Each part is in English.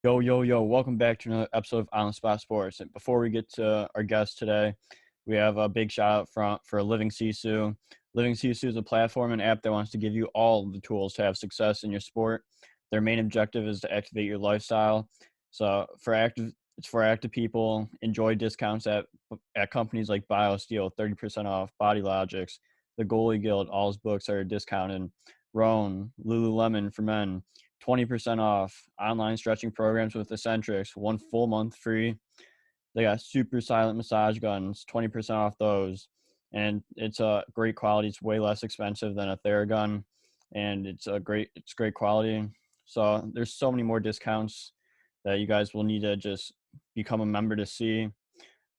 Yo, yo, yo, welcome back to another episode of On the Spot Sports. And before we get to our guest today, we have a big shout out for Living Sisu. Living Sisu is a platform and app that wants to give you all the tools to have success in your sport. Their main objective is to activate your lifestyle. It's for active people. Enjoy discounts at companies like BioSteel, 30% off, Body Logics, the Goalie Guild, all his books are discounted. Roan, Lululemon for men, 20% off. Online stretching programs with Eccentrics, 1 full month free. They got super silent massage guns, 20% off those. And it's a great quality. It's way less expensive than a Theragun, and it's great quality. So there's so many more discounts that you guys will need to just become a member to see.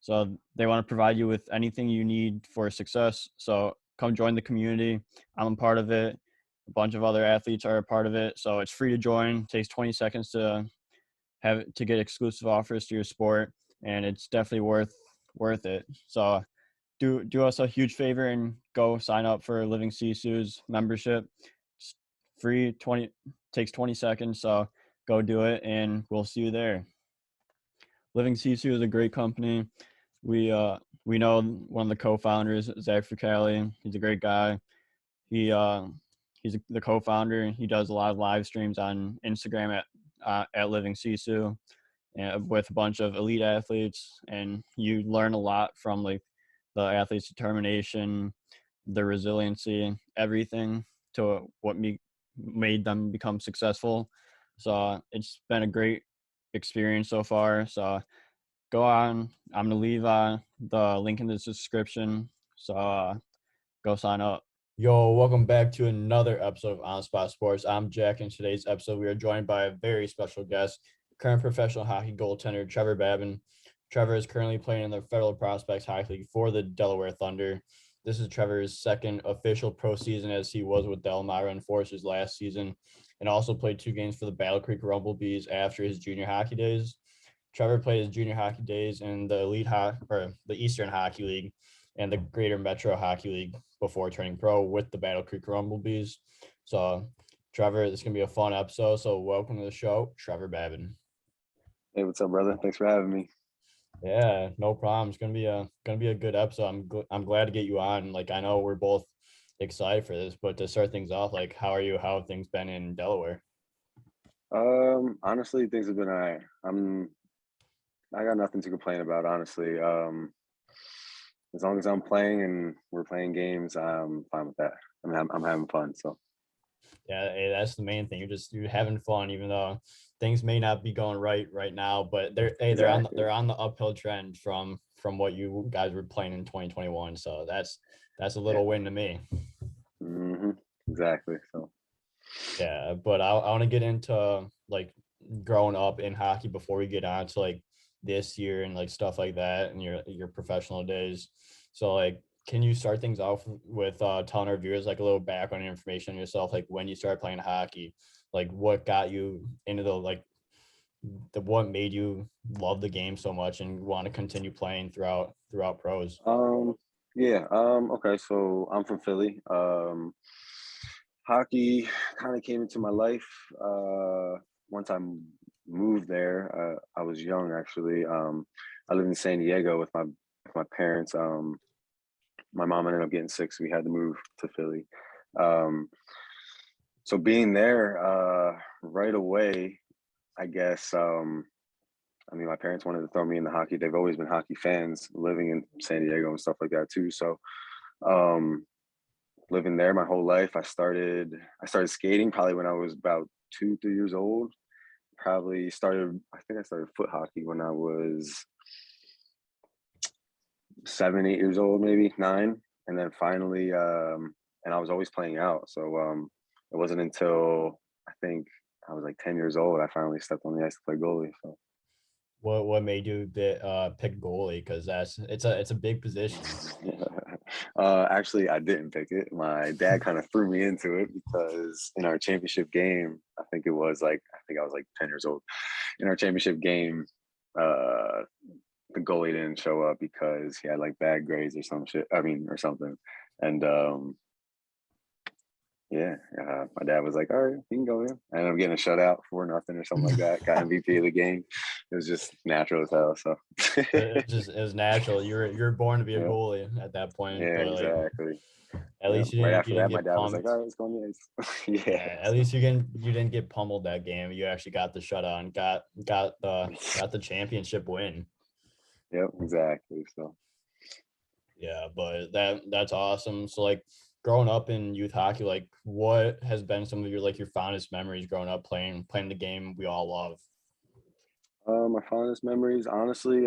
So they want to provide you with anything you need for success. So come join the community. I'm a part of it. A bunch of other athletes are a part of it. So it's free to join. It takes 20 seconds to get exclusive offers to your sport, and it's definitely worth it. So do us a huge favor and go sign up for Living Sisu's membership. It's free, 20 takes 20 seconds. So go do it, and we'll see you there. Living Sisu is a great company. We know one of the co-founders, Zach Fricali. He's a great guy. He's the co-founder. He does a lot of live streams on Instagram at Living Sisu, with a bunch of elite athletes, and you learn a lot from like the athletes' determination, their resiliency, everything to what made them become successful. So it's been a great experience so far. So go on. I'm gonna leave the link in the description. So go sign up. Yo, welcome back to another episode of On Spot Sports. I'm Jack. In today's episode, we are joined by a very special guest, current professional hockey goaltender Trevor Babin. Trevor is currently playing in the Federal Prospects Hockey League for the Delaware Thunder. This is Trevor's second official pro season, as he was with the Elmira Enforcers last season, and also played 2 games for the Battle Creek Rumblebees after his junior hockey days. Trevor played his junior hockey days in the the Eastern Hockey League and the Greater Metro Hockey League before turning pro with the Battle Creek Rumblebees. So, Trevor, this is gonna be a fun episode. So, welcome to the show, Trevor Babin. Hey, what's up, brother? Thanks for having me. Yeah, no problem. It's gonna be a good episode. I'm glad to get you on. Like, I know we're both excited for this, but to start things off, like, how are you? How have things been in Delaware? Honestly, things have been all right. I got nothing to complain about, honestly. As long as I'm playing and we're playing games, I'm fine with that. I mean, I'm having fun. So Yeah, hey, that's the main thing. You're having fun, even though things may not be going right now. But exactly. they're on the uphill trend from what you guys were playing in 2021. So that's a Yeah. little win to me. hmm Exactly. So Yeah, but I want to get into like growing up in hockey before we get on to like this year and like stuff like that and your professional days. So like, can you start things off with telling our viewers like a little background information on yourself, like when you started playing hockey, like what got you into what made you love the game so much and want to continue playing throughout pros? um, yeah. Okay. So I'm from Philly. Hockey kind of came into my life once I moved there. I was young actually. I lived in San Diego with my parents. My mom ended up getting sick, so we had to move to Philly. Um, so being there right away, I guess. I mean, my parents wanted to throw me into hockey. They've always been hockey fans, living in San Diego and stuff like that too. So, um, living there my whole life, I started skating probably when I was about 2, 3 years old. Probably started. I think I started foot hockey when I was 7, 8 years old, maybe 9, and then finally, and I was always playing out. So it wasn't until I think I was like 10 years old I finally stepped on the ice to play goalie. So What made you pick goalie? Because it's a big position. actually, I didn't pick it. My dad kind of threw me into it because in our championship game, I think I was like 10 years old. In our championship game, uh, the goalie didn't show up because he had like bad grades or some shit. I mean, or something. And Yeah, my dad was like, "All right, you can go in." I ended up getting a shutout 4-0 or something like that. Got MVP of the game. It was just natural as hell. So, It was natural. You're born to be a yeah, goalie at that point, yeah, but like exactly. at Yeah. least Right you after didn't that, my get dad was like, pumped. "All right, let's go on the ice." Yeah. Yeah, at So, least you didn't get pummeled that game. You actually got the shutout and got the championship win. yep, exactly. So, Yeah, but that's awesome. So like growing up in youth hockey, like what has been some of your fondest memories growing up playing the game we all love? my fondest memories, honestly,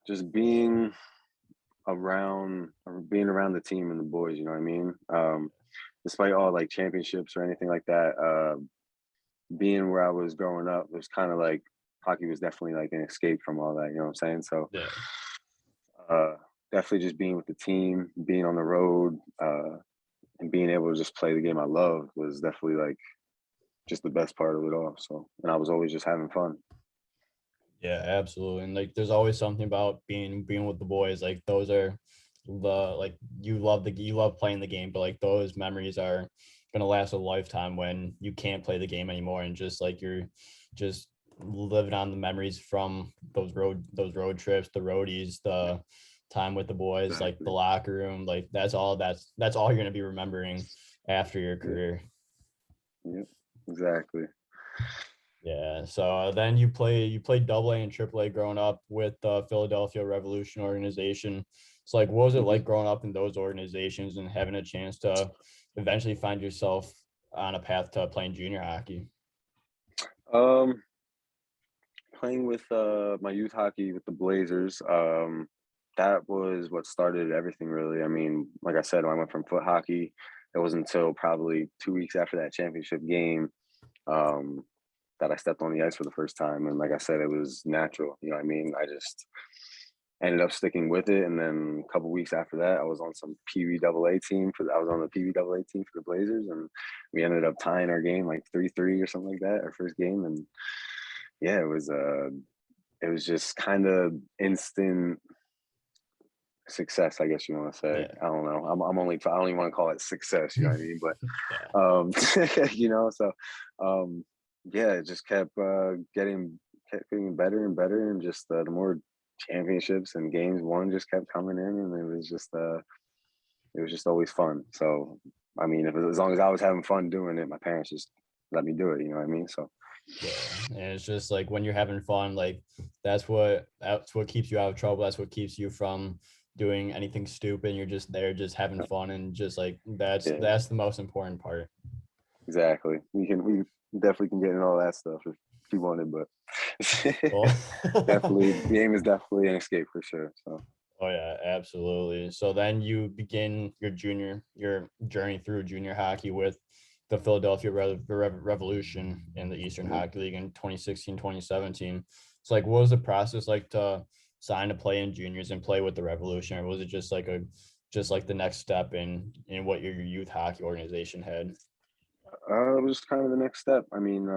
just being around the team and the boys. You know what I mean? Despite all like championships or anything like that, being where I was growing up, it was kind of like hockey was definitely like an escape from all that. You know what I'm saying? So, Yeah. uh, definitely just being with the team, being on the road, and being able to just play the game I love was definitely like just the best part of it all. So, and I was always just having fun. Yeah, absolutely. And like there's always something about being with the boys. Like those are the like you love playing the game, but like those memories are gonna last a lifetime when you can't play the game anymore and just like you're just living on the memories from those road trips, the roadies, the time with the boys, like the Exactly. locker room, like that's all you're gonna be remembering after your Yep. career. Yep. Exactly. Yeah. So then you played double A and triple A growing up with the Philadelphia Revolution organization. So like, what was it hmm like growing up in those organizations and having a chance to eventually find yourself on a path to playing junior hockey? Um, playing with my youth hockey with the Blazers. That was what started everything really. I mean, like I said, when I went from foot hockey, it wasn't until probably 2 weeks after that championship game um, that I stepped on the ice for the first time. And like I said, it was natural. You know what I mean? I just ended up sticking with it. And then a couple weeks after that, I was on some PVAA team I was on the PVAA team for the Blazers, and we ended up tying our game like 3-3 or something like that, our first game. And yeah, it was just kind of instant success, I guess you want to say. Yeah. I don't know. I don't even want to call it success. You know what I mean? Yeah. But so um, yeah, it just kept getting better and better, and just the more championships and games won just kept coming in, and it was just always fun. So I mean, as long as I was having fun doing it, my parents just let me do it. You know what I mean? So Yeah. And it's just like when you're having fun, like that's what keeps you out of trouble. That's what keeps you from doing anything stupid. You're just there just having fun and just like yeah, that's the most important part. exactly. We definitely can get into all that stuff if you wanted, but Well, definitely the game is definitely an escape for sure. So oh yeah, absolutely. So then you begin your journey through junior hockey with the Philadelphia Revolution in the Eastern yep. Hockey League in 2016, 2017. So like what was the process like to sign to play in juniors and play with the Revolution, or was it just like the next step in what your youth hockey organization had? It was kind of the next step. I mean,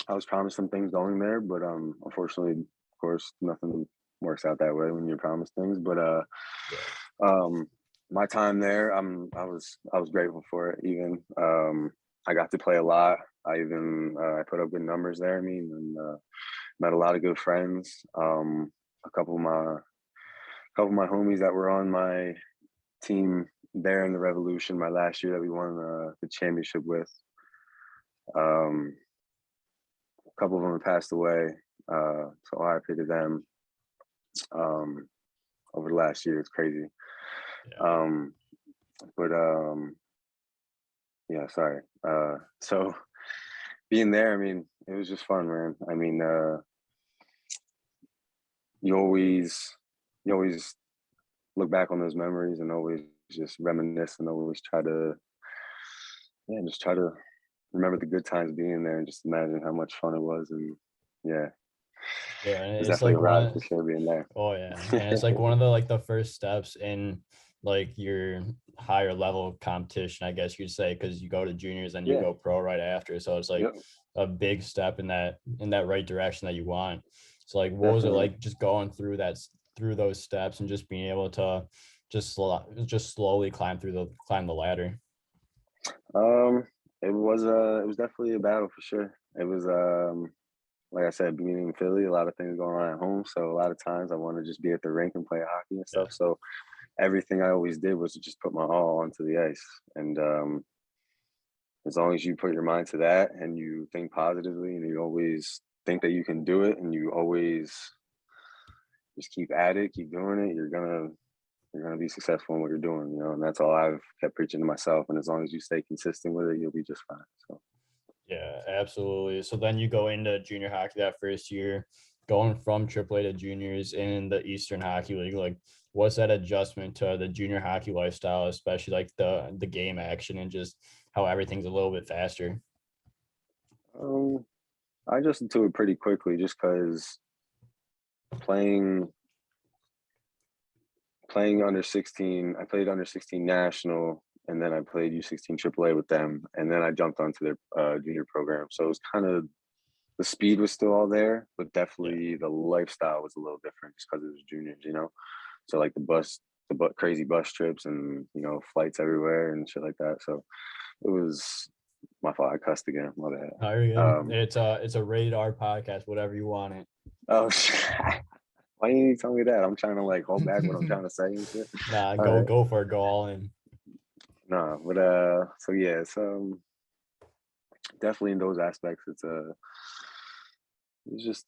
I was promised some things going there, but unfortunately, of course, nothing works out that way when you're promised things. But Yeah. um, my time there, I was grateful for it. Even I got to play a lot. I put up good numbers there. I mean, and met a lot of good friends. A couple of my homies that were on my team there in the Revolution my last year that we won the championship with. Um, a couple of them have passed away, so RIP to them. Um, over the last year, it's crazy. Yeah. Um, but yeah, sorry. So being there, I mean, it was just fun, man. I mean, you always you always look back on those memories and always just reminisce and always just try to remember the good times being there and just imagine how much fun it was. And yeah, it Yeah, and was it's definitely like a ride for sure being there. oh yeah, and it's like one of the first steps in like your higher level competition, I guess you'd say, because you go to juniors and you Yeah. go pro right after. So it's like Yep. a big step in that right direction that you want. So like, what was it Definitely. like just going through through those steps and just being able to just slowly climb the ladder? It was definitely a battle for sure. It was like I said, being in Philly, a lot of things going on at home. So a lot of times I want to just be at the rink and play hockey and Yeah. stuff. So everything I always did was to just put my all onto the ice. And as long as you put your mind to that and you think positively and you always think that you can do it and you always just keep at it, keep doing it, you're gonna be successful in what you're doing, and that's all I've kept preaching to myself. And as long as you stay consistent with it, you'll be just fine. So Yeah, absolutely. So then you go into junior hockey that first year, going from AAA to juniors in the Eastern Hockey League. Like, what's that adjustment to the junior hockey lifestyle, especially like the game action and just how everything's a little bit faster? um, I adjusted to it pretty quickly, just because playing playing under 16, I played under 16 national, and then I played U16 AAA with them, and then I jumped onto their junior program. So it was kind of the speed was still all there, but Yeah. definitely the lifestyle was a little different just because it was juniors. So like crazy bus trips and flights everywhere and shit like that. So it was my fault. I cussed again. My bad. Oh, you're good. It's a rated R podcast, whatever you want it. Oh, why didn't you tell me that? I'm trying to like hold back what I'm trying to say and shit. Nah, All go right. go for it, go all in. No, but so yeah, it's definitely in those aspects, it's just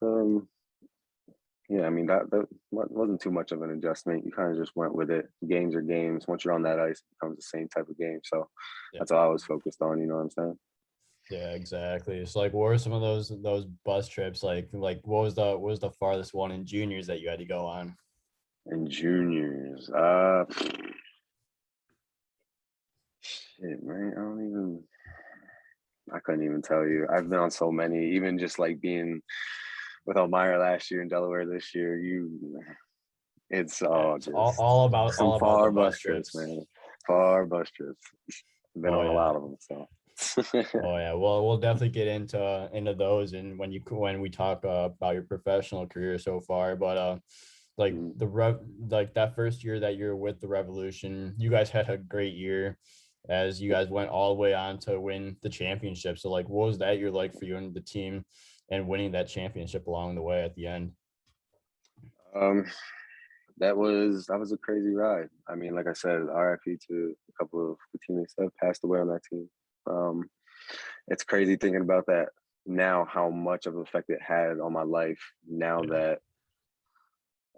yeah, I mean that wasn't too much of an adjustment. You kind of just went with it. Games are games. Once you're on that ice, it becomes the same type of game. So Yeah. that's all I was focused on. You know what I'm saying? Yeah, exactly. So like what were some of those bus trips like what was the farthest one in juniors that you had to go on? And juniors, shit, man, I couldn't even tell you. I've been on so many, even just like being with Elmira last year and Delaware this year. It's Yeah, all it's just some all about the far bus bus trips, trips. man. Far bus trips. I've been Oh on a yeah. lot of them, so. Oh yeah. Well, we'll definitely get into those and when we talk about your professional career so far. But like Mm. like that first year that you're with the Revolution, you guys had a great year as you guys went all the way on to win the championship. So like, what was that year like for you and the team, and winning that championship along the way at the end? Um, that was a crazy ride. I mean, like I said, RIP to a couple of the teammates that have passed away on that team. Um, it's crazy thinking about that now, how much of an effect it had on my life now Yeah. that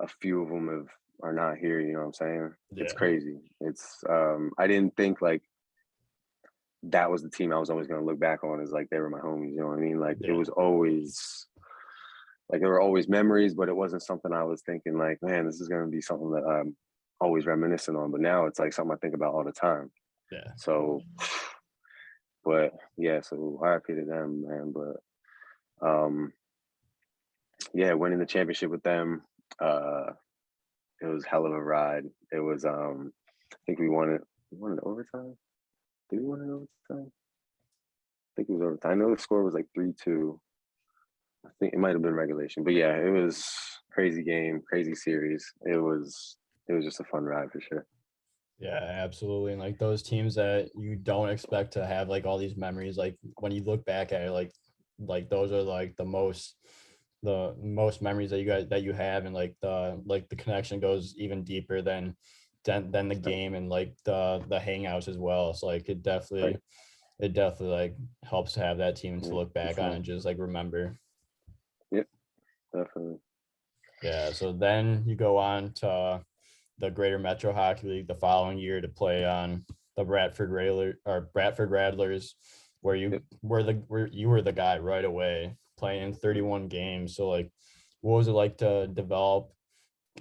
a few of them are not here. You know what I'm saying? It's Yeah. crazy. It's I didn't think like that was the team I was always going to look back on as like they were my homies. You know what I mean? Like it Yeah. was always like there were always memories, but it wasn't something I was thinking like, man, this is going to be something that I'm always reminiscing on. But now it's like something I think about all the time. Yeah. So, but yeah, so RIP to them, man. But yeah, winning the championship with them, uh, it was hell of a ride. It was I think we won it. We won it in overtime. Did we win it in overtime? I think it was overtime. I know the score was like 3-2. I think it might have been regulation, but yeah, it was crazy game, crazy series. It was just a fun ride for sure. Yeah, absolutely. And like those teams that you don't expect to have like all these memories, like when you look back at it, like those are like the most memories that you have, and like the connection goes even deeper than the game and like the hangouts as well. So like Right. it definitely like helps to have that team to Yeah, look for back on sure. and just like remember. Yep, definitely. Yeah. So then you go on to the Greater Metro Hockey League the following year to play on the Bradford Rattlers, where you Yep. were the guy right away playing in 31 games. So like, what was it like to develop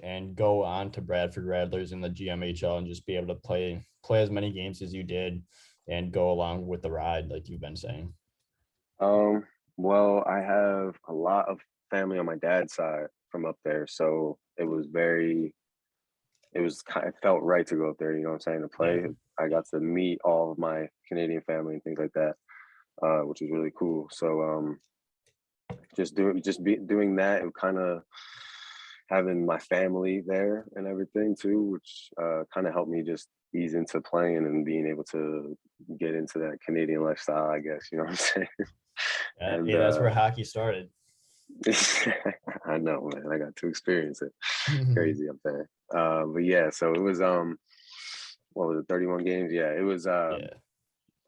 and go on to Bradford Rattlers in the GMHL and just be able to play as many games as you did and go along with the ride, like you've been saying? Um, well, I have a lot of family on my dad's side from up there, so it felt right to go up there, you know what I'm saying, to Yeah. play. I got to meet all of my Canadian family and things like that, which was really cool. So doing that, it kind of having my family there and everything too, which kind of helped me just ease into playing and being able to get into that Canadian lifestyle, I guess, you know what I'm saying? And Hey, that's where hockey started. I know, man, I got to experience it. Crazy up there. But yeah, so it was what was it, 31 games? Yeah, it was Yeah.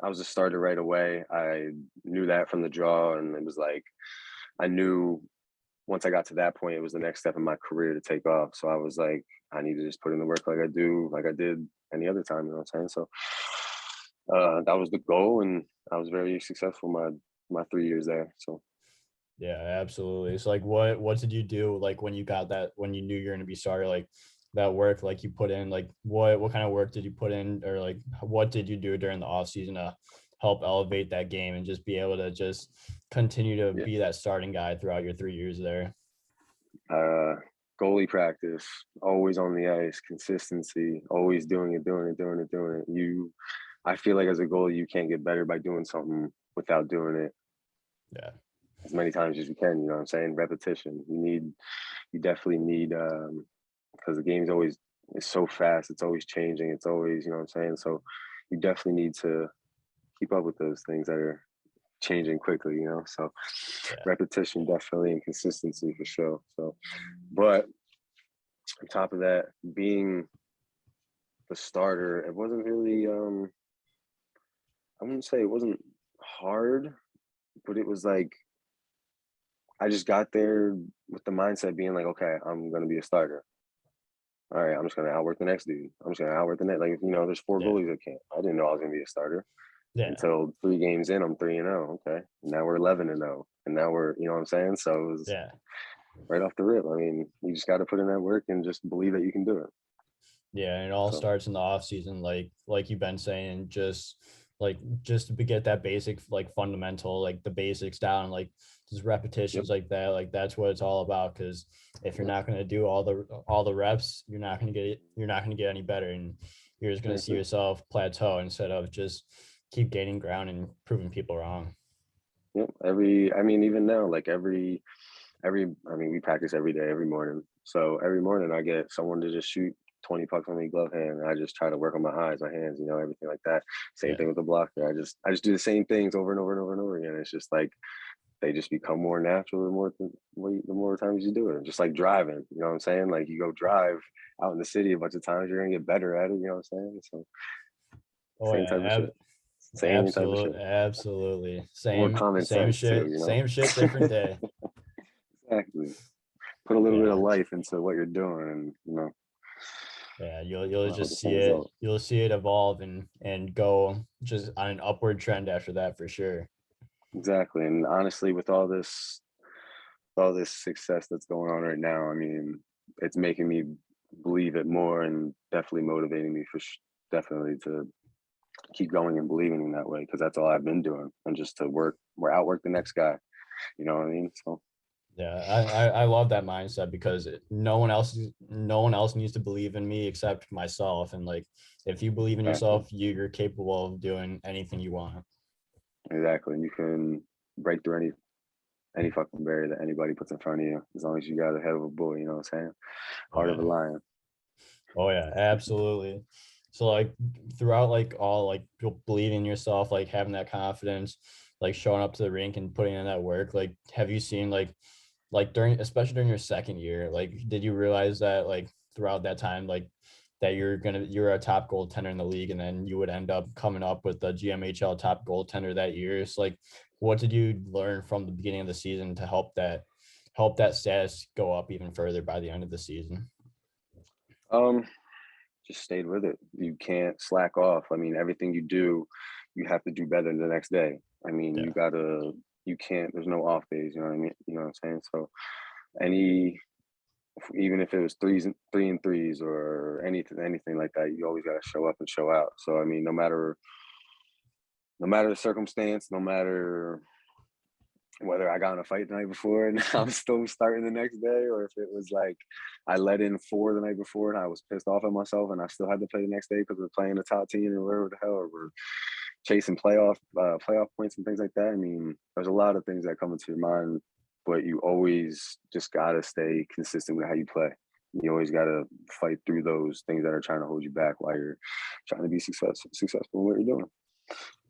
I was a starter right away. I knew that from the draw, and it was like I knew once I got to that point, it was the next step in my career to take off. So I was like, I need to just put in the work like I did any other time, you know what I'm saying? So that was the goal, and I was very successful my 3 years there. So Yeah, absolutely. So like what did you do like when you got that, when you knew you're gonna be starter, like that work like you put in, like what kind of work did you put in, or like what did you do during the off season to help elevate that game and just be able to just continue to yeah, be that starting guy throughout your 3 years there? uh, goalie practice, always on the ice, consistency, always doing it, doing it, doing it, doing it. I feel like as a goalie, you can't get better by doing something without doing it Yeah. as many times as you can. You know what I'm saying? Repetition. You definitely need, because the game's always it's so fast. It's always changing. It's always, you know what I'm saying? So you definitely need to keep up with those things that are changing quickly, you know? So Yeah. repetition definitely and consistency for sure. So, but on top of that, being the starter, it wasn't really, I wouldn't say it wasn't hard, but it was like, I just got there with the mindset being like, okay, I'm going to be a starter. All right, I'm just going to outwork the next dude. I'm just going to outwork the next. Like, you know, there's four Yeah. goalies at camp. I didn't know I was going to be a starter Yeah. until 3 games in. I'm 3-0. Okay, now we're 11-0, and now we're, you know what I'm saying? So it was Yeah. right off the rip. I mean, you just got to put in that work and just believe that you can do it. Yeah, and it all So, starts in the off season, like you've been saying, just to get that basic like fundamental, like the basics down, like just yep, repetitions like that. Like that's what it's all about. Because if you're yep, not gonna do all the reps, you're not gonna get any better, and you're just gonna see exactly. yourself plateau instead of just keep gaining ground and proving people wrong. Yep. Even now, like I mean, we practice every day, every morning. So every morning I get someone to just shoot 20 pucks on me glove hand. And I just try to work on my eyes, my hands, you know, everything like that. Same Yeah. thing with the blocker. I just do the same things over and over and over and over again. It's just like they just become more natural the more times you do it. Just like driving, you know what I'm saying? Like you go drive out in the city a bunch of times, you're gonna get better at it, you know what I'm saying? So Oh same yeah. type of shit. Same type of shit. Absolutely. Absolutely. More common sense too, you know? Same shit, different day. Exactly. Put a little bit of Yeah. life into what you're doing, and Yeah, you'll with the just same see it. result. You'll see it evolve and go just on an upward trend after that for sure. Exactly. And honestly, with all this success that's going on right now, I mean, it's making me believe it more and definitely motivating me definitely to keep going and believing in that way because that's all I've been doing and just to work or outwork the next guy. You know what I mean? So Yeah, I love that mindset because no one else needs to believe in me except myself. And like if you believe in exactly, yourself, you're capable of doing anything you want. exactly. And you can break through any fucking barrier that anybody puts in front of you as long as you got a head of a bull. You know what I'm saying? Oh Heart of a yeah. lion. Oh yeah, absolutely. So like throughout like all like believing in yourself, like having that confidence, like showing up to the rink and putting in that work, like have you seen like during, especially during your second year, like did you realize that like throughout that time, like that you're a top goaltender in the league, and then you would end up coming up with the GMHL top goaltender that year? So like what did you learn from the beginning of the season to help that status go up even further by the end of the season? Um, just stayed with it. You can't slack off. I mean, everything you do, you have to do better the next day. I mean, Yeah. you can't, there's no off days, you know what I mean? You know what I'm saying? So any, even if it was three and threes or anything like that, you always got to show up and show out. So, I mean, no matter the circumstance, no matter whether I got in a fight the night before and I'm still starting the next day, or if it was like I let in four the night before and I was pissed off at myself and I still had to play the next day because we're playing the top team or whatever the hell, or we're chasing playoff points and things like that. I mean, there's a lot of things that come into your mind but you always just gotta stay consistent with how you play. You always gotta fight through those things that are trying to hold you back while you're trying to be successful in what you're doing.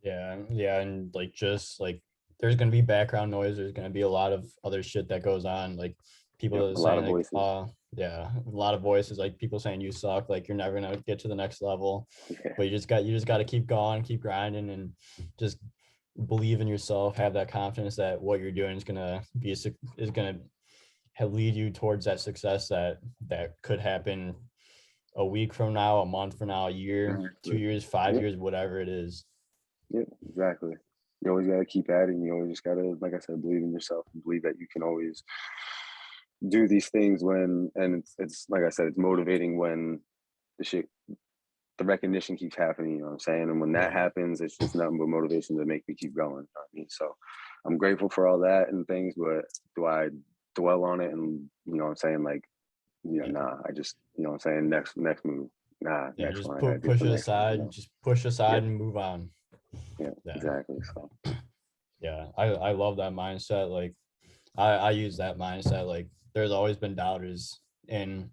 Yeah, and like just like there's gonna be background noise. There's gonna be a lot of other shit that goes on. Like Yep, people are a lot saying of like, voices. yeah, a lot of voices like people saying you suck, like you're never gonna get to the next level. Yeah, But you just got to keep going, keep grinding, and just believe in yourself. Have that confidence that what you're doing is gonna lead you towards that success that could happen a week from now, a month from now, a year, exactly. 2 years, 5 years, Yep, whatever it is. yep, exactly. You always gotta keep at it. And you always just gotta, like I said, believe in yourself and believe that you can always do these things when, and it's like I said, it's motivating when the shit, the recognition keeps happening, you know what I'm saying? And when that Yeah. happens, it's just nothing but motivation to make me keep going. You know what I mean? So I'm grateful for all that and things, but do I dwell on it and, you know what I'm saying? Like, Yeah. nah, I just, you know what I'm saying? Next move. Nah, Yeah. next Just one. I gotta do push the it next one, you aside. know? Just push aside Yep. and move on. Yeah, Yeah. exactly. So, Yeah. I love that mindset. Like I use that mindset. Like there's always been doubters in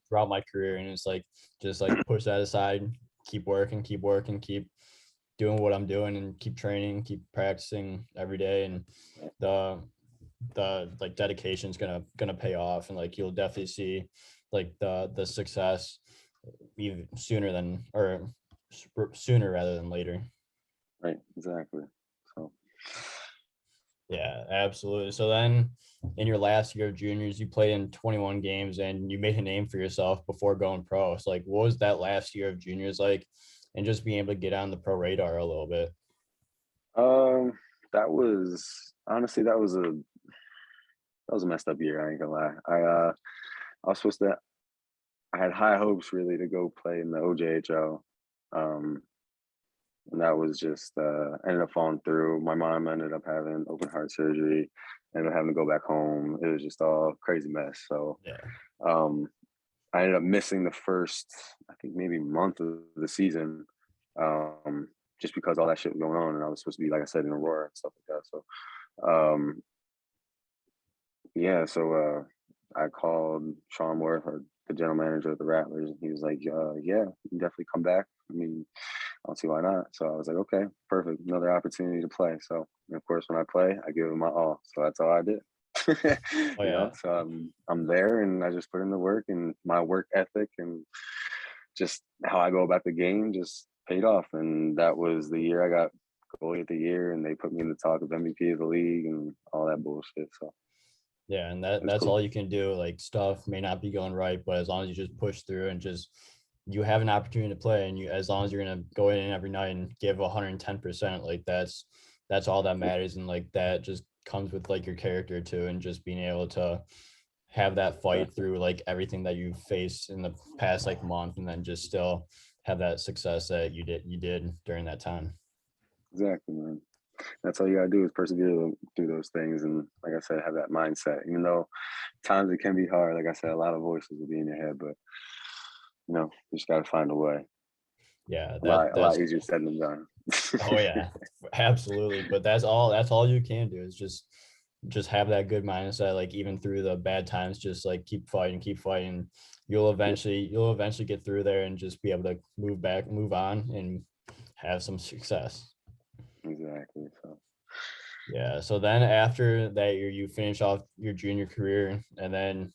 throughout my career. And it's like just like push that aside, keep working, keep doing what I'm doing and keep training, keep practicing every day. And the like dedication is gonna pay off, and like you'll definitely see like the success even sooner rather than later. right, exactly. So, Yeah, absolutely. So then in your last year of juniors, you played in 21 games and you made a name for yourself before going pro. So like what was that last year of juniors like, and just being able to get on the pro radar a little bit? um, that was honestly, that was a messed up year. I ain't gonna lie. I was supposed to, I had high hopes really to go play in the OJHL. Um, and that was just ended up falling through. My mom ended up having open heart surgery, ended up having to go back home. It was just all crazy mess. So Yeah. um, I ended up missing the first, I think maybe month of the season, um, just because all that shit was going on, and I was supposed to be, like I said, in Aurora and stuff like that. So um, yeah, so I called Sean Worth, the general manager of the Rattlers, and he was like, "Yeah, you can definitely come back. I mean, I don't see why not." So I was like, "Okay, perfect, another opportunity to play." So and of course, when I play, I give it my all. So that's all I did. Oh You know, yeah. so I'm there, and I just put in the work, and my work ethic, and just how I go about the game, just paid off. And that was the year I got goalie of the year, and they put me in the talk of MVP of the league and all that bullshit. So Yeah, and it's that's cool. all you can do. Like stuff may not be going right, but as long as you just push through and just you have an opportunity to play, and you as long as you're gonna go in every night and give 110%, like that's all that matters. And like that just comes with like your character too, and just being able to have that fight Exactly. through like everything that you've faced in the past like month, and then just still have that success that you did during that time. Exactly, man. That's all you gotta do is persevere through those things, and like I said, have that mindset. Even though times it can be hard, like I said, a lot of voices will be in your head, but you just gotta find a way. Yeah, A lot that's easier said than done. oh yeah, absolutely. But that's all you can do is just have that good mindset, like even through the bad times, just like keep fighting. Yep, You'll eventually get through there and just be able to move on and have some success. exactly. So Yeah. So then after that year, you finish off your junior career, and then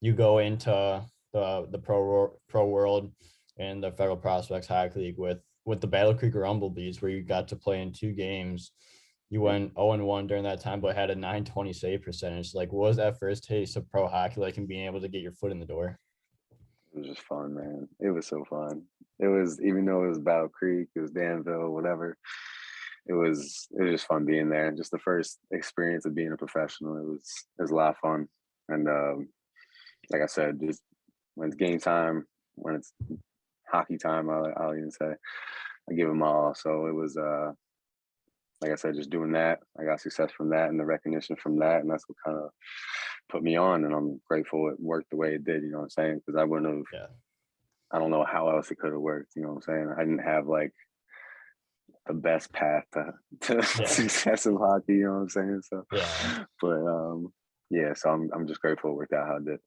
you go into the pro world and the Federal Prospects Hockey League with the Battle Creek Rumblebees, where you got to play in 2 games. You yep, went 0-1 during that time, but had a 920 save percentage. Like, what was that first taste of pro hockey like, and being able to get your foot in the door? it was just fun, man. It was so fun. It was, even though it was Battle Creek, it was Danville, whatever. It was just fun being there. Just the first experience of being a professional. It was a lot of fun. And like I said, just when it's game time, when it's hockey time, I'll even say I give them all. So it was like I said, just doing that. I got success from that and the recognition from that, and that's what kind of put me on. And I'm grateful it worked the way it did. You know what I'm saying? Because I wouldn't have. Yeah. I don't know how else it could have worked. You know what I'm saying? I didn't have like the best path to Yeah. success in hockey. You know what I'm saying? So, Yeah. but yeah. So I'm just grateful it worked out how it did.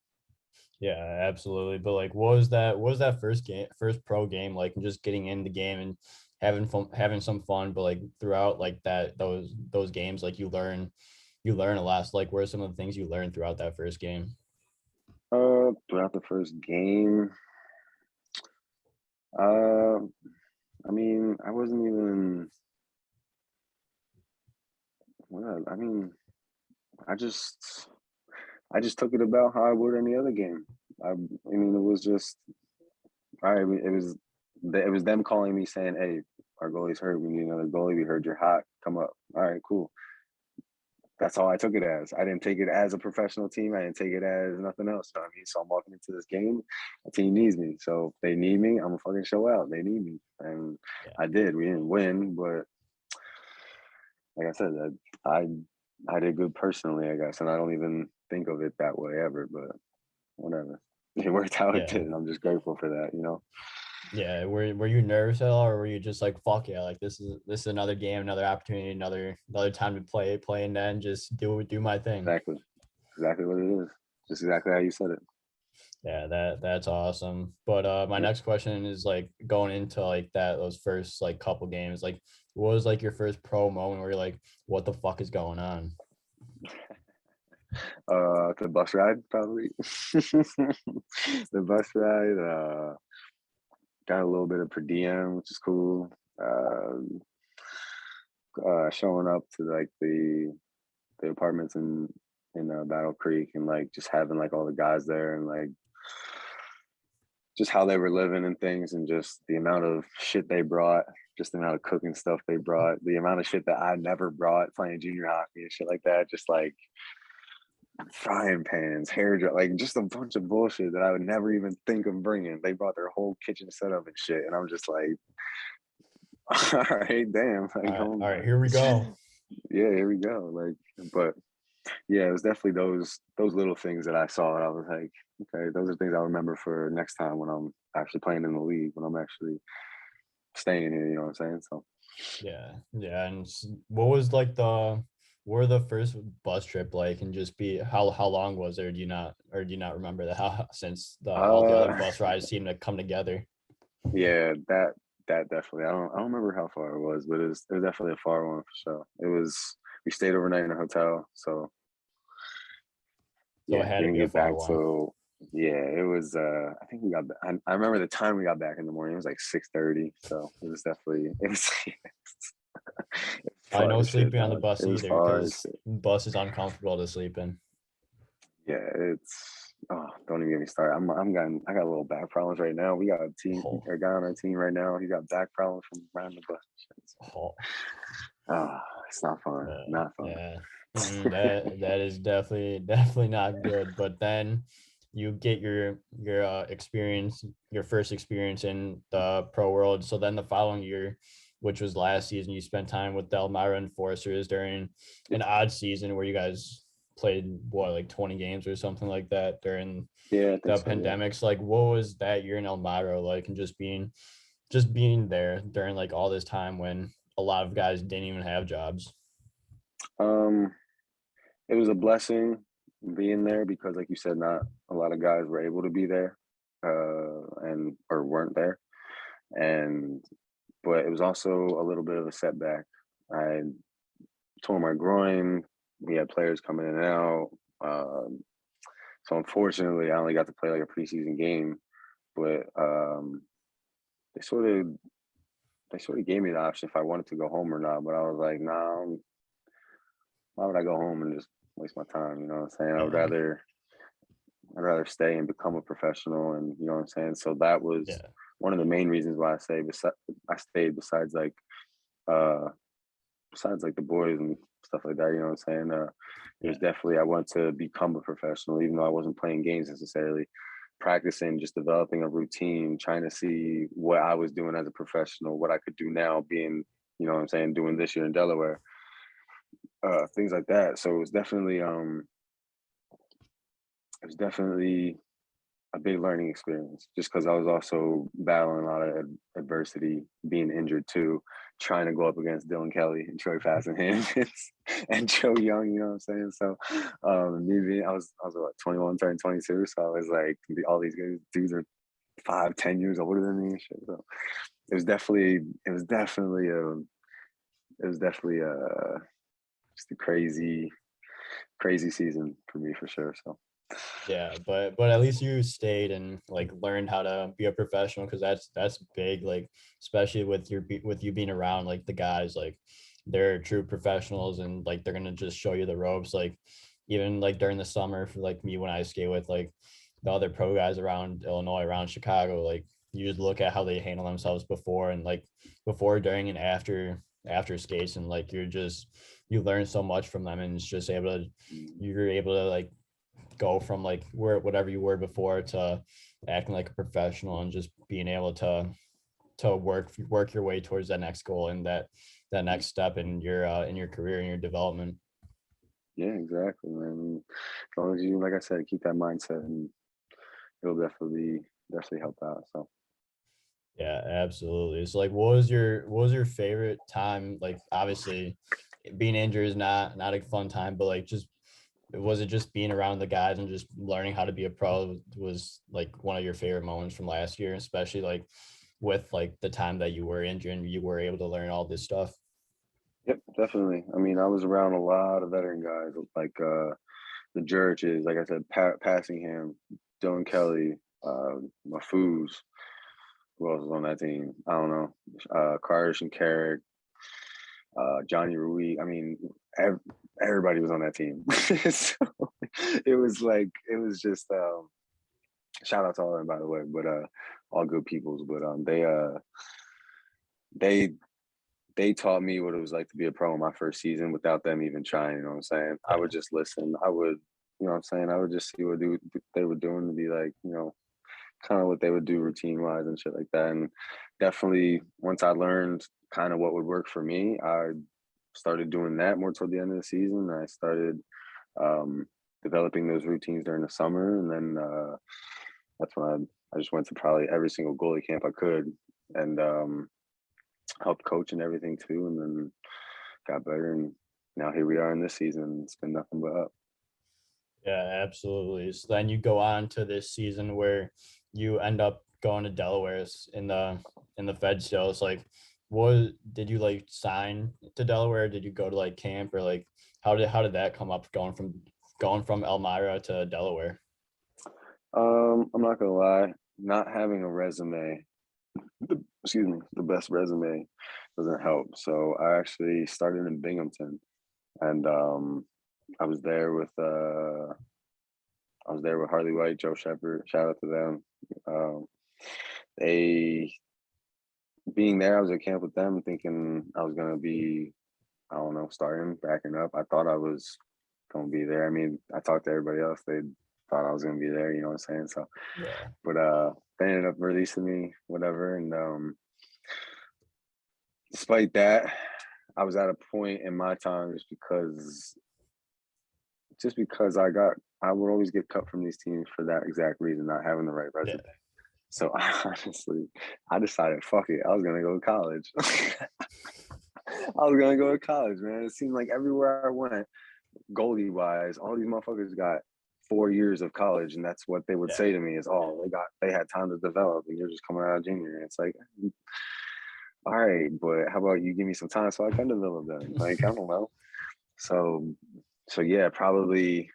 Yeah, absolutely. But like, what was that first pro game like, and just getting in the game and having some fun, but like throughout like those games, like you learn a lot. So, like, what are some of the things you learned throughout that first game? Throughout the first game, uh, I mean, I wasn't even. Well, I mean, I just I just took it about how I would any other game. I mean, it was just all right. It was them calling me saying, "Hey, our goalie's hurt. We need another goalie. We heard you're hot. Come up." All right, cool. That's all I took it as. I didn't take it as a professional team. I didn't take it as nothing else. You know what I mean? So I'm walking into this game. The team needs me. So if they need me, I'm gonna fucking show out. They need me, and Yeah. I did. We didn't win, but like I said, I I did good personally, I guess, and I don't even think of it that way ever. But whatever, it worked out. It did. Yeah. And I'm just grateful for that. Yeah. Were you nervous at all, or were you just like, fuck yeah, like this is another game, another opportunity, another time to play and then just do my thing. Exactly, exactly what it is. Just exactly how you said it. Yeah, that's awesome. But my Yep. next question is like going into like those first like couple games, like what was like your first pro moment where you're like, what the fuck is going on? The bus ride probably. The bus ride. Got a little bit of per diem, which is cool. Um, Showing up to like the apartments in Battle Creek and like just having like all the guys there and like just how they were living and things and just the amount of shit they brought, just the amount of cooking stuff they brought, the amount of shit that I never brought playing junior hockey and shit like that. Just like frying pans, hair dry, like just a bunch of bullshit that I would never even think of bringing. They brought their whole kitchen setup and shit, and I'm just like, all right, damn, like, All right, here we go. yeah, here we go. Like, but yeah, it was definitely those little things that I saw, and I was like, okay, those are things I'll remember for next time when I'm actually playing in the league, when I'm actually staying here. You know what I'm saying? So, Yeah, yeah. And what was like what were the first bus trip like, and just be how long was it? Or do you not remember that? How since all the other uh, bus rides seem to come together. yeah, that definitely. I don't remember how far it was, but it was definitely a far one for sure. We stayed overnight in a hotel, so So it yeah, had we to didn't be a get far back one. till yeah, it was I think we got I remember the time we got back in the morning. It was like 6:30. So it was I far know as shit, sleeping on the dog. bus It was either far as because shit. bus is uncomfortable to sleep in. Yeah, don't even get me started. I got a little back problems right now. We got Oh, a guy on our team right now. He got back problems from riding the bus. oh, It's not fun. Not fun. yeah. That is definitely not good. But then you get your experience, your first experience in the pro world. So then the following year, which was last season, you spent time with the Elmira Enforcers during an odd season where you guys played what, like 20 games or something like that during Yeah, I think the so. Yeah. pandemics. Like, what was that year in Elmira like, and just being there during like all this time when a lot of guys didn't even have jobs? Um, it was a blessing being there because, like you said, not a lot of guys were able to be there, and or weren't there, and but it was also a little bit of a setback. I tore my groin. We had players coming in and out. Um, so unfortunately, I only got to play like a preseason game, but they sort of they sort of gave me the option if I wanted to go home or not. But I was like, nah, why would I go home and just waste my time? You know what I'm saying? Yeah, I'd rather stay and become a professional, and you know what I'm saying. So that was yeah, one of the main reasons why I stayed. Uh, besides like the boys and stuff like that, you know what I'm saying. It yeah, was definitely I wanted to become a professional, even though I wasn't playing games necessarily. Practicing, just developing a routine, trying to see what I was doing as a professional, what I could do now, being you know what I'm saying, doing this year in Delaware, things like that. So it was definitely a big learning experience just because I was also battling a lot of adversity, being injured too. trying to go up against Dylan Kelly and Troy Passenham and Joe Young, you know what I'm saying? So I was what, 21, turning 22. So I was like, all these dudes are 5, 10 years older than me and shit. So it was definitely just a crazy season for me for sure. So Yeah, but at least you stayed and like learned how to be a professional, because that's big, like especially with you being around like the guys, like they're true professionals and like they're gonna just show you the ropes. Like even like during the summer for like me when I skate with like the other pro guys around Illinois, around Chicago, like you just look at how they handle themselves before and like before, during, and after skates, and like you learn so much from them, and it's just you're able to like go from like whatever you were before to acting like a professional and just being able to work your way towards that next goal and that next step in your career and your development. yeah, exactly, man. I mean, as long as you, like I said, keep that mindset, and it'll definitely help out. So Yeah, absolutely. So like what was your favorite time? Like obviously being injured is not a fun time, but like just was it just being around the guys and just learning how to be a pro was like one of your favorite moments from last year, especially like with like the time that you were injured and you were able to learn all this stuff? yep, definitely. I mean, I was around a lot of veteran guys like the Jurges, like I said, Passingham, Dylan Kelly, Mafuz. Who else was on that team? I don't know. Carter and Carrick, Johnny Rui. I mean, everybody was on that team. So it was just shout out to all of them, by the way, but all good peoples. But they they taught me what it was like to be a pro in my first season without them even trying. You know what I'm saying? I Yeah. would just listen. I would, you know what I'm saying? I would just see what they were doing to be like, kind of what they would do routine wise and shit like that. And definitely once I learned kind of what would work for me, I started doing that more toward the end of the season. I started um, developing those routines during the summer, and then that's when I just went to probably every single goalie camp I could, and helped coach and everything too, and then got better. And now here we are in this season. It's been nothing but up. Yeah, absolutely. So then you go on to this season where you end up going to Delaware in the Fed shows. Like, what did you like sign to Delaware? Did you go to like camp, or like how did that come up going from Elmira to Delaware? I'm not gonna lie, not having a resume, excuse me, the best resume doesn't help. So I actually started in Binghamton, and I was there with Harley White, Joe Shepard. Shout out to them. Um, they being there, I was at camp with them, thinking I was gonna be, I don't know, starting, backing up. I thought I was gonna be there. I mean, I talked to everybody else. They thought I was gonna be there. You know what I'm saying? So, Yeah. but they ended up releasing me, whatever. And despite that, I was at a point in my time just because I would always get cut from these teams for that exact reason, not having the right Yeah. resume. So honestly, I decided, fuck it, I was gonna go to college. I was gonna go to college, man. It seemed like everywhere I went, goalie wise, all these motherfuckers got 4 years of college, and that's what they would Yeah. say to me is, "Oh, they had time to develop, and you're just coming out of junior." And it's like, all right, but how about you give me some time so I can develop then? Like, I don't know. So, yeah, probably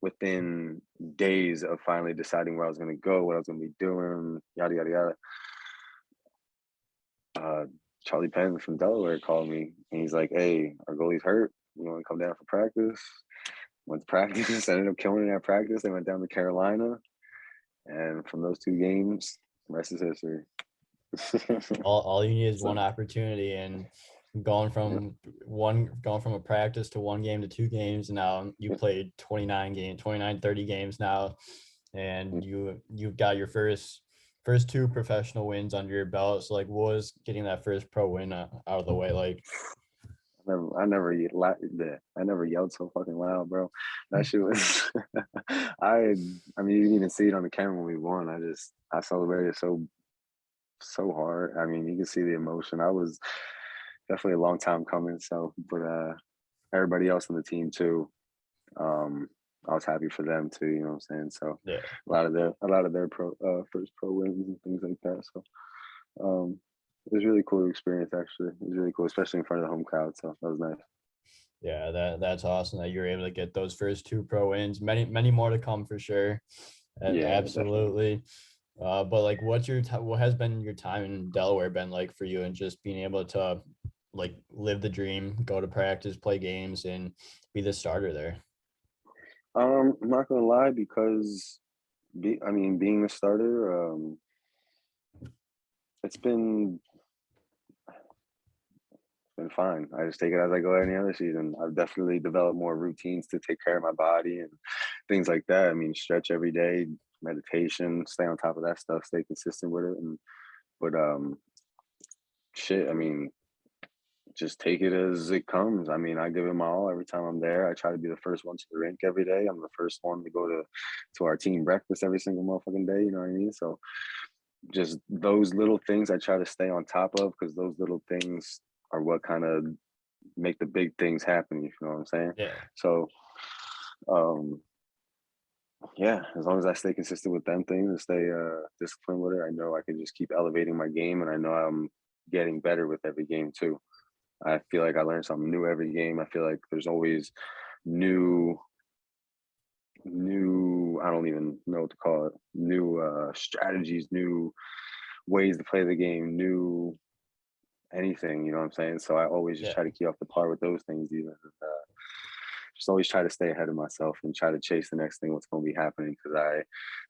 within days of finally deciding where I was going to go, what I was going to be doing, yada yada yada. Uh, Charlie Penn from Delaware called me, and he's like, "Hey, our goalie's hurt. You want to come down for practice?" Went to practice, ended up killing it at practice. They went down to Carolina, and from those two games, the rest is history. All you need is one So, opportunity, and yeah, going from a practice to one game to two games. Now you yeah, played 30 games now, and you've got your first two professional wins under your belt. So like, what was getting that first pro win out of the way like? I never yelled so fucking loud, bro. That shit was. I mean, you didn't even see it on the camera when we won. I celebrated so hard. I mean, you can see the emotion. definitely a long time coming. So, but everybody else on the team too. I was happy for them too. You know what I'm saying? So Yeah. a lot of their first pro wins and things like that. So it was really cool experience. Actually, it was really cool, especially in front of the home crowd. So that was nice. Yeah, that's awesome that you're able to get those first 2 pro wins. Many more to come for sure. And Yeah, definitely. absolutely. But like, what has been your time in Delaware been like for you, and just being able to like live the dream, go to practice, play games, and be the starter there? I'm not gonna lie because being a starter, it's been fine. I just take it as I go any other season. I've definitely developed more routines to take care of my body and things like that. I mean, stretch every day, meditation, stay on top of that stuff, stay consistent with it. And but shit, I mean, just take it as it comes. I mean, I give it my all every time I'm there. I try to be the first one to the rink every day. I'm the first one to go to our team breakfast every single motherfucking day. You know what I mean? So just those little things I try to stay on top of because those little things are what kind of make the big things happen. You know what I'm saying? Yeah. So, um, yeah, as long as I stay consistent with them things and stay disciplined with it, I know I can just keep elevating my game, and I know I'm getting better with every game too. I feel like I learn something new every game. I feel like there's always new I don't even know what to call it, new strategies, new ways to play the game, new anything, you know what I'm saying? So I always just Yeah. try to keep up the par with those things, even just always try to stay ahead of myself and try to chase the next thing, what's going to be happening, because I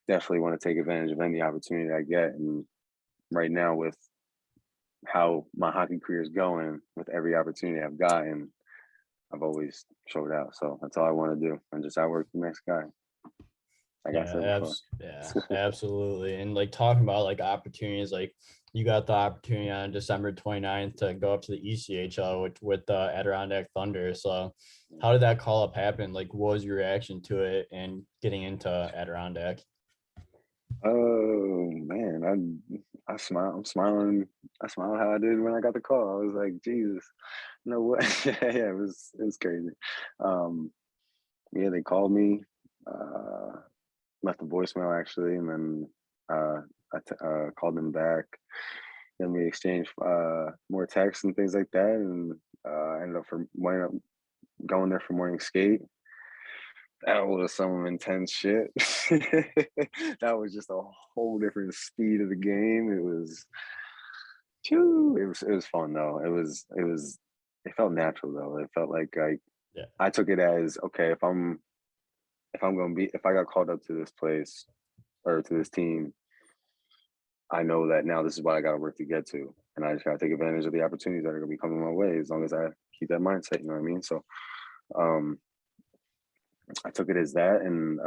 definitely want to take advantage of any opportunity I get. And right now, with how my hockey career is going, with every opportunity I've gotten, I've always showed out. So that's all I want to do, and just outwork the next guy, like I said before. Yeah, absolutely. And like talking about like opportunities, like you got the opportunity on December 29th to go up to the ECHL with the Adirondack Thunder. So how did that call up happen? Like, what was your reaction to it and getting into Adirondack? Oh man, I smile. I'm smiling. I smiled how I did when I got the call. I was like, Jesus, no way. Yeah, it was crazy. Um, yeah, they called me, left a voicemail actually, and then I called them back. Then we exchanged more texts and things like that, and ended up going there for morning skate. That was some intense shit. That was just a whole different speed of the game. It was fun though. It felt natural though. It felt like Yeah. I took it as okay, if I got called up to this place or to this team, I know that now this is what I gotta work to get to. And I just gotta take advantage of the opportunities that are gonna be coming my way as long as I keep that mindset, you know what I mean? So um I took it as that, and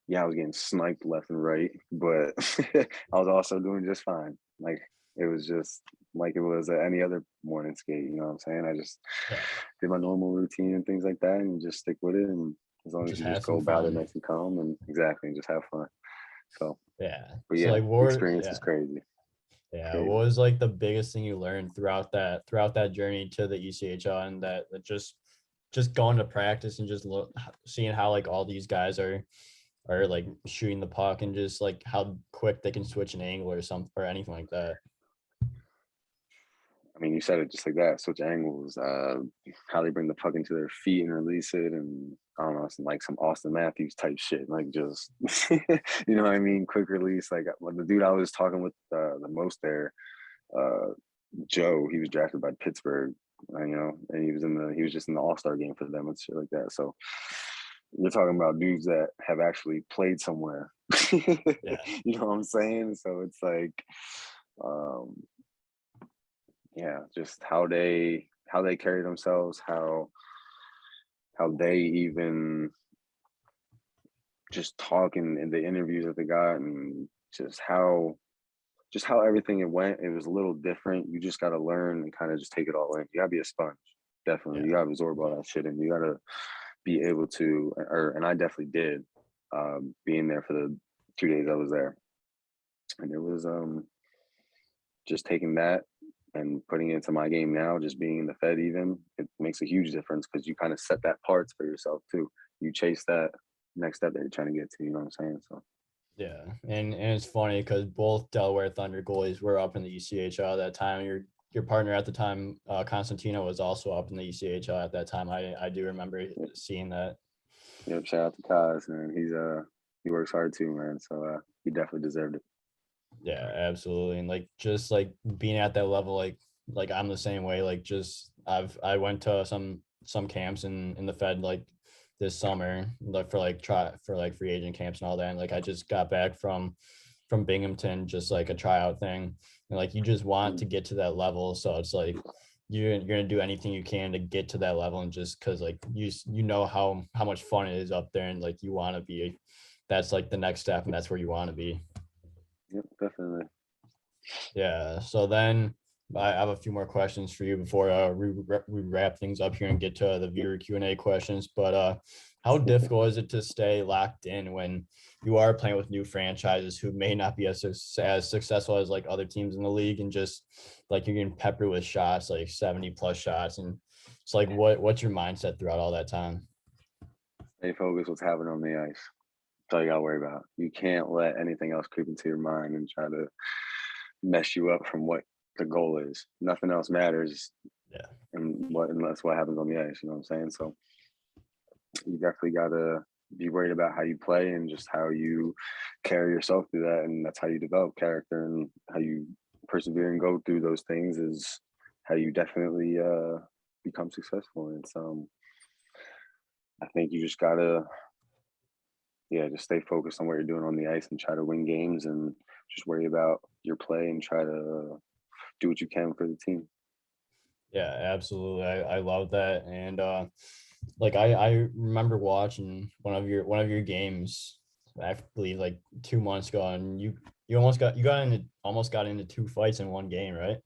yeah, I was getting sniped left and right, but I was also doing just fine. Like it was just like it was any other morning skate. You know what I'm saying? I just Yeah. did my normal routine and things like that, and just stick with it. And as long as Just you have just go some about it fun. nice and calm, and exactly, and just have fun. So, Yeah. but So yeah, like the what experience yeah. is crazy, Yeah. What crazy. was like the biggest thing you learned throughout that journey to the ECHL, and that just going to practice and just seeing how like all these guys are like shooting the puck, and just like how quick they can switch an angle or something or anything like that. I mean, you said it just like that. Switch angles, how they bring the puck into their feet and release it, and I don't know, it's like some Austin Matthews type shit. Like just, you know what I mean? Quick release. Like when the dude I was talking with the most there, uh, Joe, he was drafted by Pittsburgh, and he was just in the All Star game for them and shit like that. So you're talking about dudes that have actually played somewhere. Yeah. You know what I'm saying? So it's like, um, yeah, just how they carry themselves, how they even just talk in the interviews that they got, and just how everything it went. It was a little different. You just got to learn and kind of just take it all in. You gotta be a sponge, definitely. You Yeah. gotta absorb all that shit, and you gotta be able to. And I definitely did. Being there for the 2 days I was there, and it was just taking that and putting it into my game now, just being in the Fed even, it makes a huge difference because you kind of set that parts for yourself too. You chase that next step that you're trying to get to, you know what I'm saying? So Yeah, and it's funny because both Delaware Thunder goalies were up in the ECHL at that time. Your partner at the time, Constantino, was also up in the ECHL at that time. I do remember seeing that. yep, shout out to Kaz, man. He works hard too, man. So he definitely deserved it. Yeah, absolutely. And like just like being at that level, like I'm the same way. Like just I went to some camps in the Fed like this summer, like for like free agent camps and all that. And like I just got back from Binghamton, just like a tryout thing. And like you just want to get to that level. So it's like you're gonna do anything you can to get to that level, and just because like you know how much fun it is up there, and like you want to be, that's like the next step, and that's where you want to be. Yep, definitely. Yeah. So then I have a few more questions for you before we wrap things up here and get to the viewer Q&A questions. But how difficult is it to stay locked in when you are playing with new franchises who may not be as successful as like other teams in the league, and just like you're getting peppered with shots, like 70 plus shots, and it's like what's your mindset throughout all that time? Stay focused what's happening on the ice. That's all you gotta worry about. You can't let anything else creep into your mind and try to mess you up from what the goal is. Nothing else matters, Yeah. and unless what happens on the ice. You know what I'm saying? So you definitely gotta be worried about how you play and just how you carry yourself through that, and that's how you develop character and how you persevere and go through those things is how you definitely become successful. And so I think you just gotta just stay focused on what you're doing on the ice and try to win games and just worry about your play and try to do what you can for the team. Yeah, absolutely. I love that. And like I remember watching one of your games, I believe like 2 months ago, and you almost got into two fights in one game, right?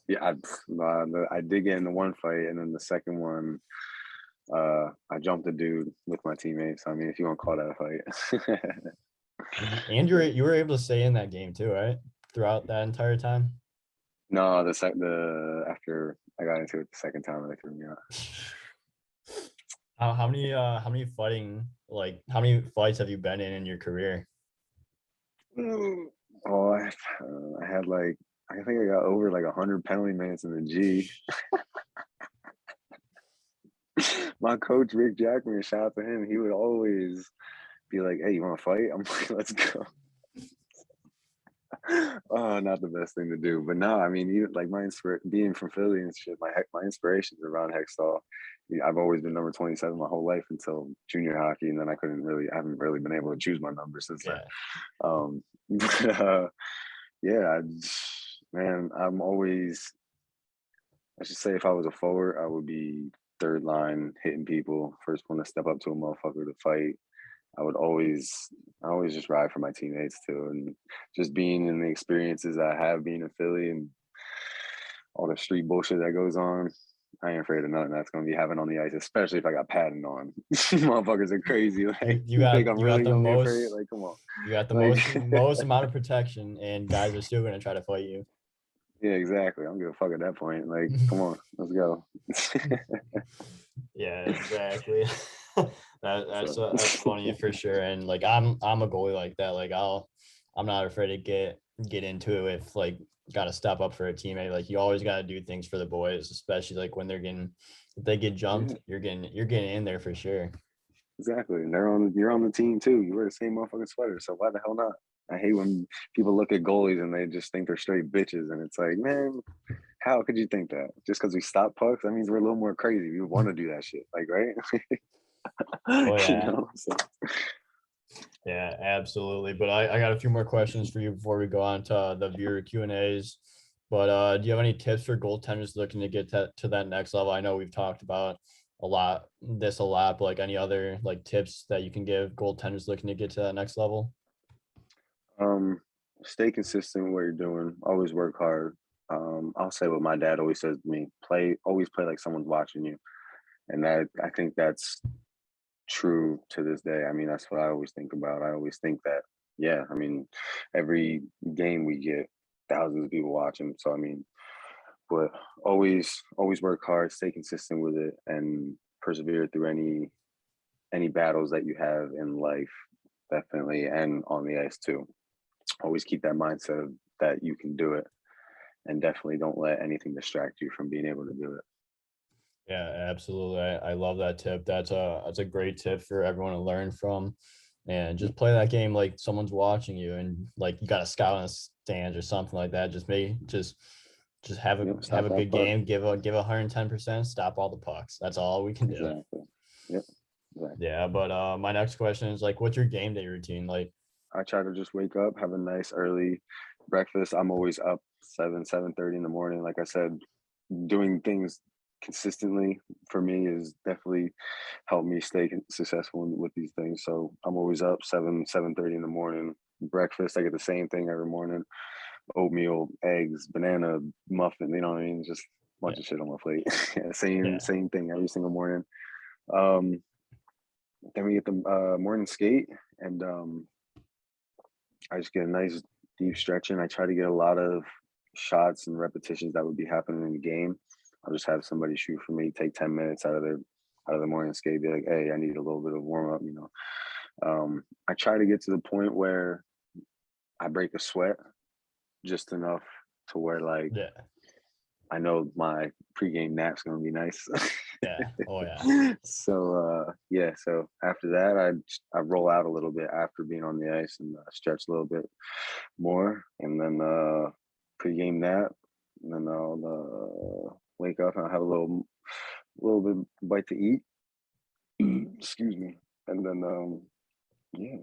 Yeah, I did get into one fight, and then the second one, I jumped a dude with my teammates. I mean, if you want to call that a fight. And you were able to stay in that game too, right? Throughout that entire time. No, the after I got into it the second time, they threw me out. How many fights have you been in your career? Oh, I had like I think I got over like 100 penalty minutes in the G. My coach Rick Jackman, shout out to him. He would always be like, "Hey, you want to fight?" I'm like, "Let's go." Oh, not the best thing to do, but no, I mean, even like being from Philly and shit, my inspirations around Hextall. I've always been number 27 my whole life until junior hockey, and then I haven't really been able to choose my number since then. Yeah. But yeah, man, I'm always. I should say if I was a forward, I would be third line hitting people, first one to step up to a motherfucker to fight. I always just ride for my teammates too, and just being in the experiences I have being in Philly and all the street bullshit that goes on. I ain't afraid of nothing that's gonna be happening on the ice, especially if I got padding on. Motherfuckers are crazy. You Like, you you think got I'm you got really the gonna be afraid? most Like, come on. you got the Like, most amount of protection, and guys are still gonna try to fight you. yeah, exactly. I don't give a fuck at that point. Like, come on, let's go. Yeah, exactly. That's So, funny for sure. And like I'm a goalie like that. Like I'm not afraid to get into it if like got to step up for a teammate. Like you always got to do things for the boys, especially like when if they get jumped, yeah, you're getting in there for sure. exactly. And you're on the team too. You wear the same motherfucking sweater. So why the hell not? I hate when people look at goalies and they just think they're straight bitches. And it's like, man, how could you think that? Just because we stop pucks, that means we're a little more crazy. We want to do that shit. Like, right? Oh You yeah. know? So, Yeah, absolutely. But I got a few more questions for you before we go on to the viewer Q&As. But do you have any tips for goaltenders looking to get to that next level? I know we've talked about a lot, but like any other like tips that you can give goaltenders looking to get to that next level? um, stay consistent with what you're doing. Always work hard. I'll say what my dad always says to me: always play like someone's watching you. And I think that's true to this day. I mean, that's what I always think about. I always think that, yeah, I mean, every game we get thousands of people watching. So, I mean, but always work hard, stay consistent with it, and persevere through any battles that you have in life, definitely, and on the ice too. Always keep that mindset of that you can do it, and definitely don't let anything distract you from being able to do it. Yeah, absolutely. I love that tip. That's a great tip for everyone to learn from. And just play that game like someone's watching you, and like you got a scout in the stands or something like that. Just have Yep, have stop a that good puck. game. Give 110%. Stop all the pucks. That's all we can do. Exactly. Yep. Exactly. Yeah, but my next question is like, what's your game day routine like? I try to just wake up, have a nice early breakfast. I'm always up 7:30 in the morning. Like I said, doing things consistently for me is definitely helped me stay successful with these things. So I'm always up 7:30 in the morning. Breakfast, I get the same thing every morning: oatmeal, eggs, banana, muffin. You know what I mean? Just a bunch Yeah, of shit on my plate. Yeah, same yeah, same thing every single morning. Um, then we get the morning skate, and I just get a nice deep stretch in. I try to get a lot of shots and repetitions that would be happening in the game. I'll just have somebody shoot for me, take 10 minutes out of the morning skate, be like, hey, I need a little bit of warm up, you know. I try to get to the point where I break a sweat just enough to where like yeah, I know my pregame nap's gonna be nice. yeah. Oh yeah, So yeah, so after that I roll out a little bit after being on the ice and stretch a little bit more, and then pregame nap, and then I'll wake up and I'll have a little bit bite to eat. Excuse me, and then yeah,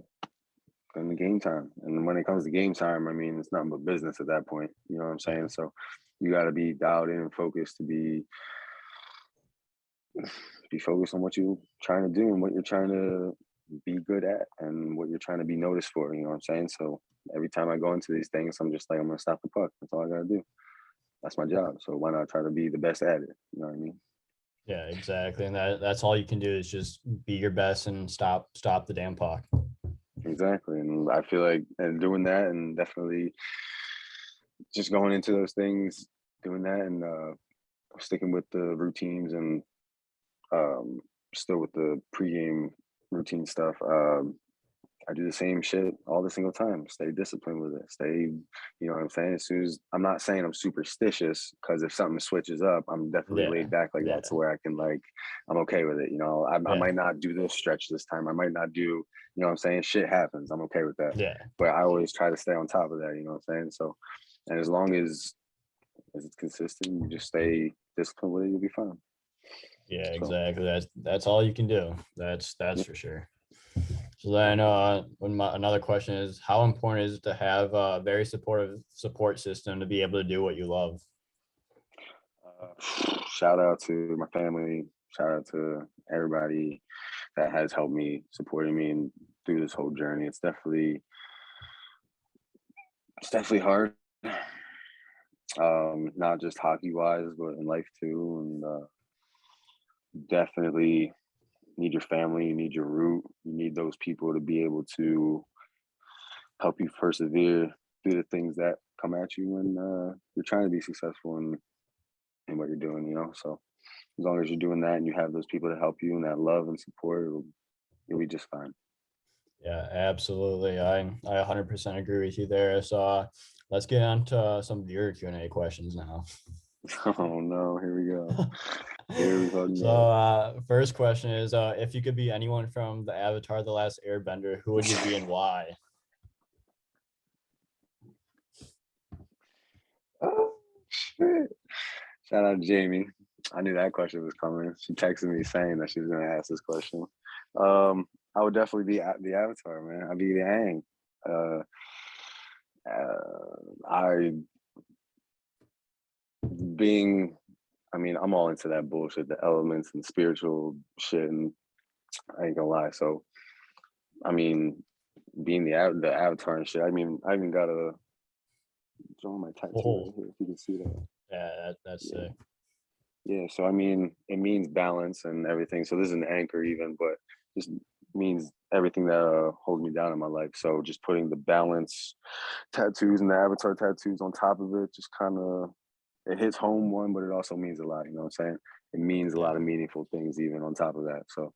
then the game time. And when it comes to game time, I mean it's nothing but business at that point. You know what I'm yeah, saying? So you got to be dialed in and focused to be focused on what you're trying to do and what you're trying to be good at and what you're trying to be noticed for. You know what I'm saying? So every time I go into these things, I'm just like, I'm gonna stop the puck. That's all I gotta do. That's my job. So why not try to be the best at it? You know what I mean? yeah. Exactly. And that's all you can do is just be your best and stop the damn puck. Exactly. And I feel like and doing that and definitely just going into those things, doing that and sticking with the routines and um still with the pregame routine stuff. I do the same shit all the single time. Stay disciplined with it. Stay, you know what I'm saying? As soon as I'm not saying I'm superstitious, because if something switches up, I'm definitely Yeah, laid back like that yeah, to where I can like, I'm okay with it. You know, I yeah, might not do this stretch this time. I might not do, you know what I'm saying? Shit happens. I'm okay with that. yeah, But I always try to stay on top of that. You know what I'm saying? So, and as long as it's consistent, you just stay disciplined with it, you'll be fine. yeah. So, Exactly. That's all you can do. That's yeah. for sure. So then, another question is, how important is it to have a very supportive support system to be able to do what you love? Shout out to my family. Shout out to everybody that has helped me, supporting me and through this whole journey. It's definitely hard. Not just hockey wise, but in life too. And definitely need your family, you need your root, you need those people to be able to help you persevere through the things that come at you when you're trying to be successful in what you're doing, you know. So as long as you're doing that and you have those people to help you and that love and support, you'll be just fine. Yeah, absolutely. I 100% agree with you there. So let's get on to some of your Q&A questions now. Oh no, here we go. Here we fucking So go. first question is, if you could be anyone from the Avatar: The Last Airbender, who would you be and why? Oh shit. Shout out Jamie. I knew that question was coming. She texted me saying that she was gonna ask this question. I would definitely be the Avatar, man. I'd be the Hang. Uh, I being, I mean, I'm all into that bullshit, the elements and spiritual shit, and I ain't gonna lie. So, I mean, being the Avatar and shit. I mean, I even got a draw my tattoo Oh, right here. If you can see that, yeah, that's yeah. sick. Yeah, so I mean, it means balance and everything. So this is an anchor even, but just means everything that holds me down in my life. So just putting the balance tattoos and the avatar tattoos on top of it, just kind of it hits home one, but it also means a lot. You know what I'm saying? It means a lot of meaningful things even on top of that. So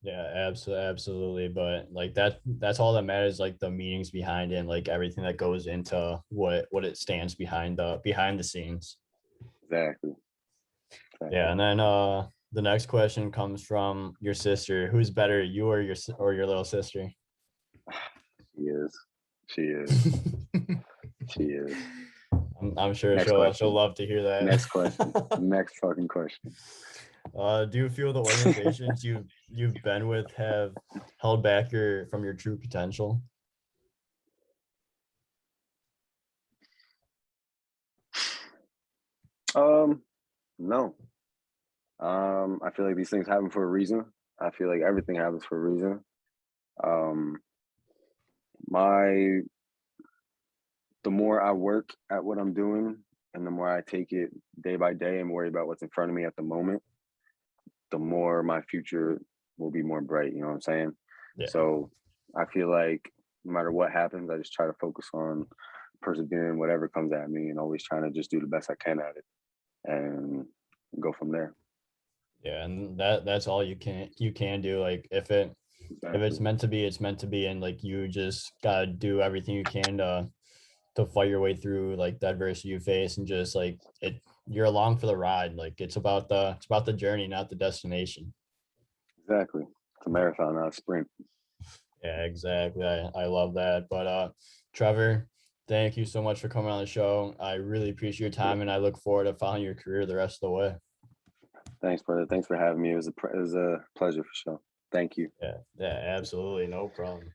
Yeah, absolutely. But like that's all that matters, like the meanings behind it and like everything that goes into what it stands behind the scenes. exactly. Yeah, and then the next question comes from your sister. Who's better, you or your little sister? She is. She is. She is. I'm sure Next she'll question. love to hear Next question. that. Next fucking question. Do you feel the organizations you've been with have held back from your true potential? No. I feel like these things happen for a reason. I feel like everything happens for a reason. Um, my the more I work at what I'm doing and the more I take it day by day and worry about what's in front of me at the moment, the more my future will be more bright. You know what I'm saying? Yeah. So I feel like no matter what happens, I just try to focus on persevering whatever comes at me and always trying to just do the best I can at it and go from there. Yeah, and that's all you can do. Like if it's Exactly. meant to be, it's meant to be, and like you just gotta do everything you can to fight your way through like the adversity you face, and just like you're along for the ride. Like it's about the journey, not the destination. Exactly. It's a marathon, not a sprint. Yeah, exactly. I love that. But Trevor, thank you so much for coming on the show. I really appreciate your time, and I look forward to following your career the rest of the way. Thanks, brother. Thanks for having me. It was a pleasure for sure. Thank you. Yeah, absolutely, no problem.